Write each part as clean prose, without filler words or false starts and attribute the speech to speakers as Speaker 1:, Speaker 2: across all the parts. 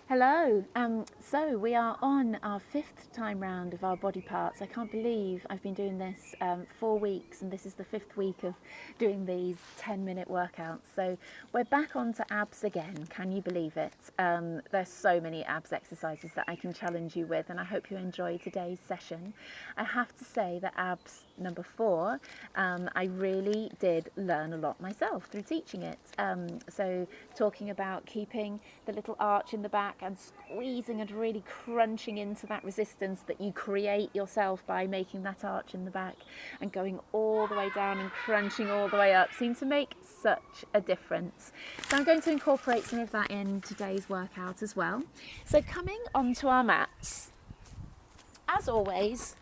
Speaker 1: Hello. So we are on our fifth time round of our body parts. I can't believe I've been doing this 4 weeks, and this is the fifth week of doing these 10-minute workouts. So we're back onto abs again. Can you believe it? There's so many abs exercises that I can challenge you with, and I hope you enjoy today's session. I have to say that abs number 4, I really did learn a lot myself through teaching it. So talking about keeping the little arch in the back and squeezing and really crunching into that resistance that you create yourself by making that arch in the back, and going all the way down and crunching all the way up seems to make such a difference. So I'm going to incorporate some of that in today's workout as well. So coming onto our mats, as always,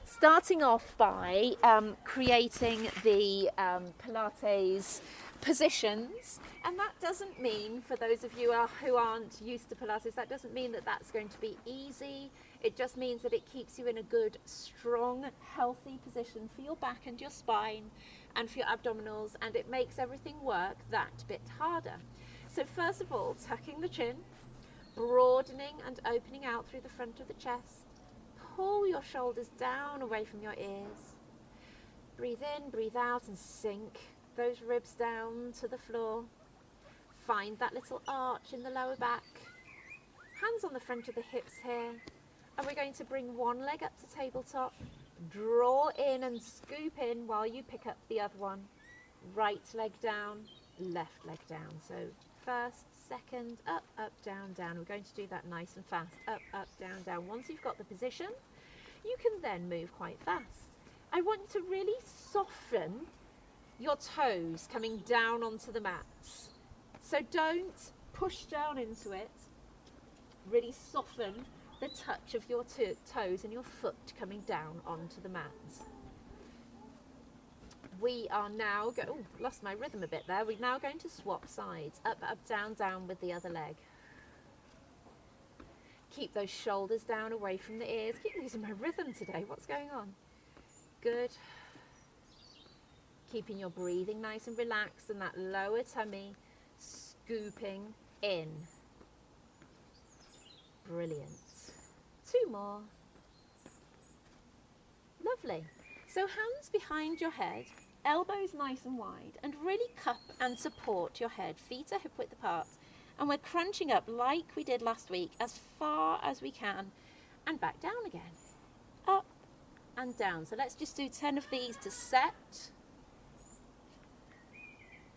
Speaker 1: starting off by creating the Pilates positions. And that doesn't mean, for those of you who aren't used to Pilates, that doesn't mean that that's going to be easy. It just means that it keeps you in a good, strong, healthy position for your back and your spine and for your abdominals, and it makes everything work that bit harder. So first of all, tucking the chin, broadening and opening out through the front of the chest. Pull your shoulders down away from your ears. Breathe in, breathe out, and sink those ribs down to the floor. Find that little arch in the lower back. Hands on the front of the hips here. And we're going to bring one leg up to tabletop. Draw in and scoop in while you pick up the other one. Right leg down, left leg down. So first, second, up, up, down, down. We're going to do that nice and fast. Up, up, down, down. Once you've got the position, you can then move quite fast. I want you to really soften your toes coming down onto the mats. So don't push down into it. Really soften the touch of your toes and your foot coming down onto the mats. We are now lost my rhythm a bit there. We're now going to swap sides. Up, up, down, down with the other leg. Keep those shoulders down away from the ears. Keep losing my rhythm today. What's going on? Good. Keeping your breathing nice and relaxed and that lower tummy scooping in. Brilliant. 2 more. Lovely. So hands behind your head, elbows nice and wide, and really cup and support your head. Feet are hip width apart. And we're crunching up like we did last week as far as we can, and back down again. Up and down. So let's just do 10 of these to set.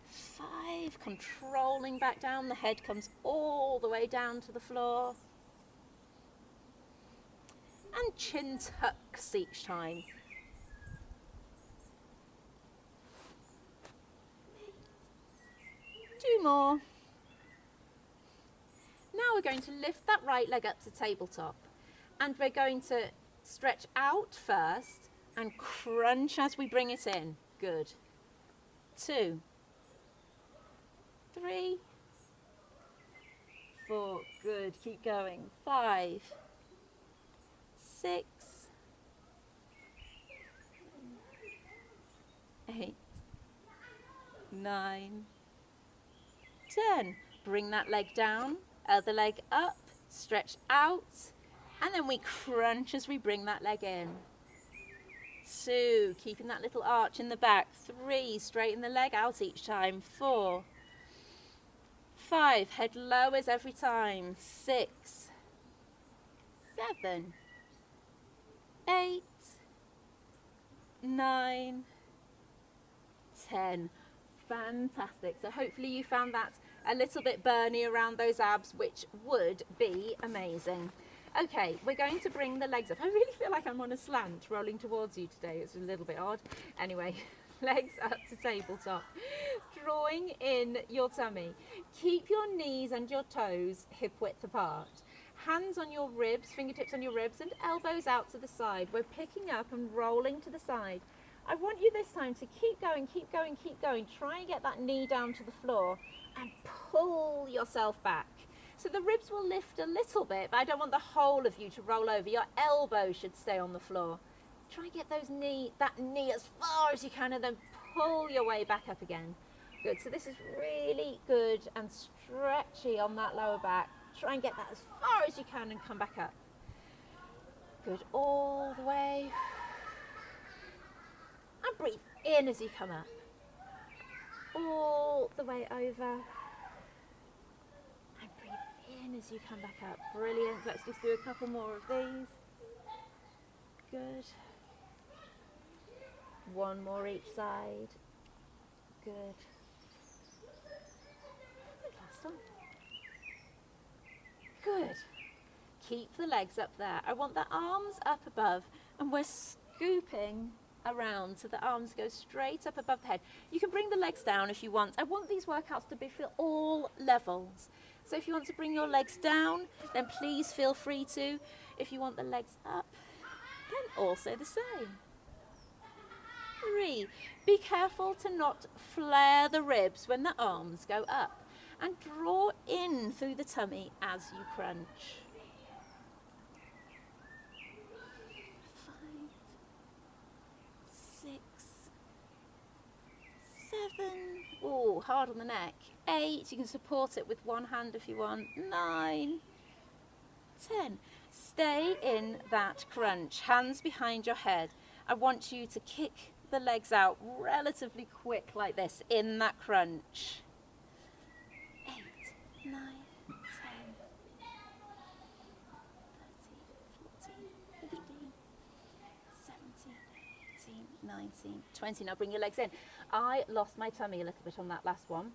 Speaker 1: 5, controlling back down. The head comes all the way down to the floor. And chin tucks each time. 2 more. Now we're going to lift that right leg up to tabletop, and we're going to stretch out first and crunch as we bring it in. Good. 2, 3, 4, good, keep going. 5, 6, 8, 9, 10. Bring that leg down, other leg up, stretch out, and then we crunch as we bring that leg in. 2, keeping that little arch in the back. 3, straighten the leg out each time. 4, 5, head lowers every time. 6, 7, 8, 9, 10. Fantastic. So hopefully you found that a little bit burny around those abs, which would be amazing. Okay, we're going to bring the legs up. I really feel like I'm on a slant rolling towards you today. It's a little bit odd. Anyway, legs up to tabletop. Drawing in your tummy. Keep your knees and your toes hip width apart. Hands on your ribs, fingertips on your ribs, and elbows out to the side. We're picking up and rolling to the side. I want you this time to keep going, keep going, keep going. Try and get that knee down to the floor and pull yourself back. So the ribs will lift a little bit, but I don't want the whole of you to roll over. Your elbow should stay on the floor. Try and get that knee as far as you can, and then pull your way back up again. Good, so this is really good and stretchy on that lower back. Try and get that as far as you can and come back up. Good, all the way. And breathe in as you come up. All the way over. And breathe in as you come back up. Brilliant. Let's just do a couple more of these. Good. One more each side. Good. Last one. Good. Keep the legs up there. I want the arms up above, and we're scooping around so the arms go straight up above the head. You can bring the legs down if you want. I want these workouts to be for all levels. So if you want to bring your legs down, then please feel free to. If you want the legs up, then also the same. 3. Be careful to not flare the ribs when the arms go up, and draw in through the tummy as you crunch. 5, 6, 7. Oh, hard on the neck. 8. You can support it with one hand if you want. 9, 10. Stay in that crunch. Hands behind your head. I want you to kick the legs out relatively quick like this in that crunch. 8, 9, 10, 13, 14, 15, 17, 18, 19, 20. Now bring your legs in. I lost my tummy a little bit on that last one.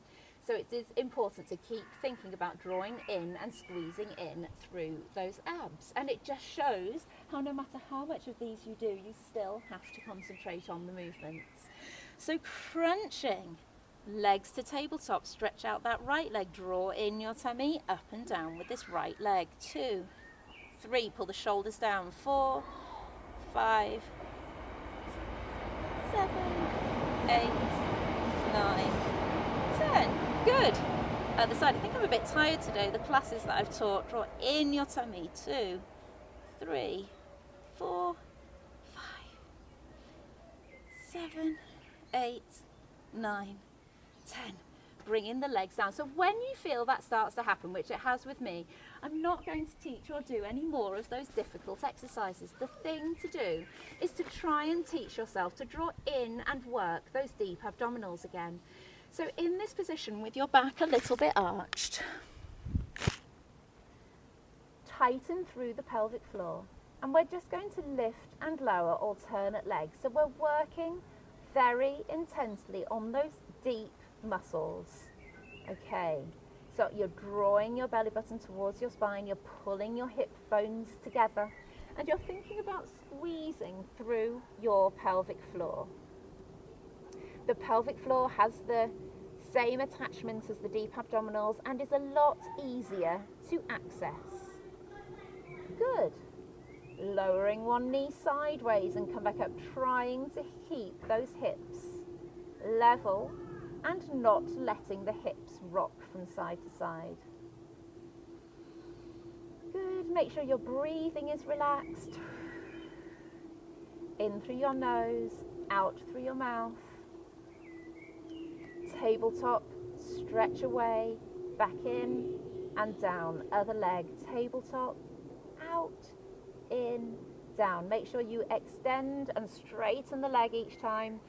Speaker 1: So it is important to keep thinking about drawing in and squeezing in through those abs. And it just shows how no matter how much of these you do, you still have to concentrate on the movements. So crunching, legs to tabletop, stretch out that right leg, draw in your tummy, up and down with this right leg. 2, 3, pull the shoulders down. 4, 5, 7, 8, 9, 10. Good. Other side. I think I'm a bit tired today. The classes that I've taught, draw in your tummy. 2, 3, 4, 5, 7, 8, 9, 10. Bring in the legs down. So when you feel that starts to happen, which it has with me, I'm not going to teach or do any more of those difficult exercises. The thing to do is to try and teach yourself to draw in and work those deep abdominals again. So in this position with your back a little bit arched, tighten through the pelvic floor, and we're just going to lift and lower alternate legs. So we're working very intensely on those deep muscles. Okay, so you're drawing your belly button towards your spine, you're pulling your hip bones together, and you're thinking about squeezing through your pelvic floor. The pelvic floor has the same attachments as the deep abdominals and is a lot easier to access. Good. Lowering one knee sideways and come back up, trying to keep those hips level and not letting the hips rock from side to side. Good. Make sure your breathing is relaxed. In through your nose, out through your mouth. Tabletop, stretch away, back in and down. Other leg, tabletop, out, in, down. Make sure you extend and straighten the leg each time.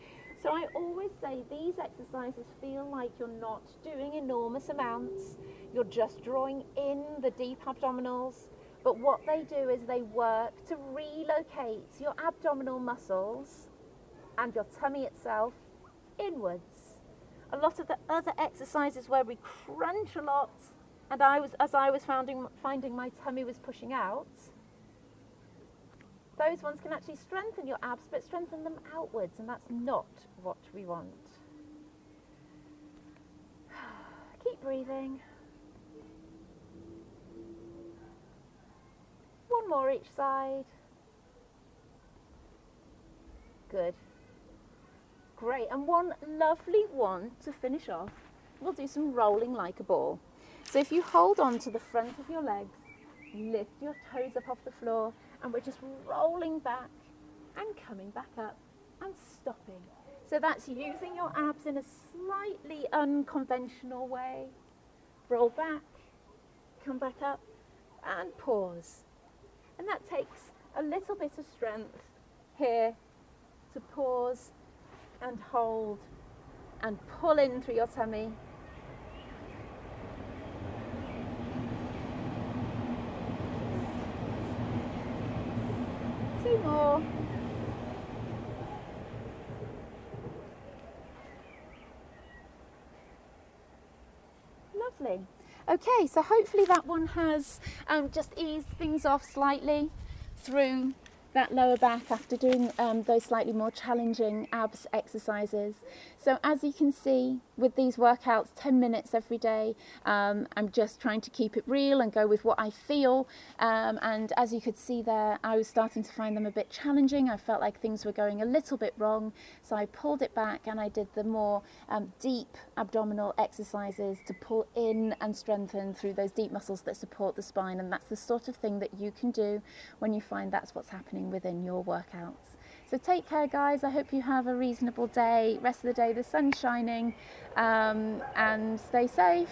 Speaker 1: So I always say these exercises feel like you're not doing enormous amounts. You're just drawing in the deep abdominals. But what they do is they work to relocate your abdominal muscles and your tummy itself inwards. A lot of the other exercises where we crunch a lot, and as I was finding my tummy was pushing out, those ones can actually strengthen your abs, but strengthen them outwards, and that's not what we want. Keep breathing. One more each side. Good. Great, and one lovely one to finish off. We'll do some rolling like a ball. So if you hold on to the front of your legs, lift your toes up off the floor, and we're just rolling back and coming back up and stopping. So that's using your abs in a slightly unconventional way. Roll back, come back up and pause. And that takes a little bit of strength here to pause and hold and pull in through your tummy. Two more. Lovely. Okay, so hopefully that one has just eased things off slightly through that lower back after doing those slightly more challenging abs exercises. So as you can see with these workouts, 10 minutes every day, I'm just trying to keep it real and go with what I feel, and as you could see there, I was starting to find them a bit challenging. I felt like things were going a little bit wrong, so I pulled it back and I did the more deep abdominal exercises to pull in and strengthen through those deep muscles that support the spine, and that's the sort of thing that you can do when you find that's what's happening within your workouts. So take care, guys. I hope you have a reasonable day. Rest of the day, the sun's shining, and stay safe.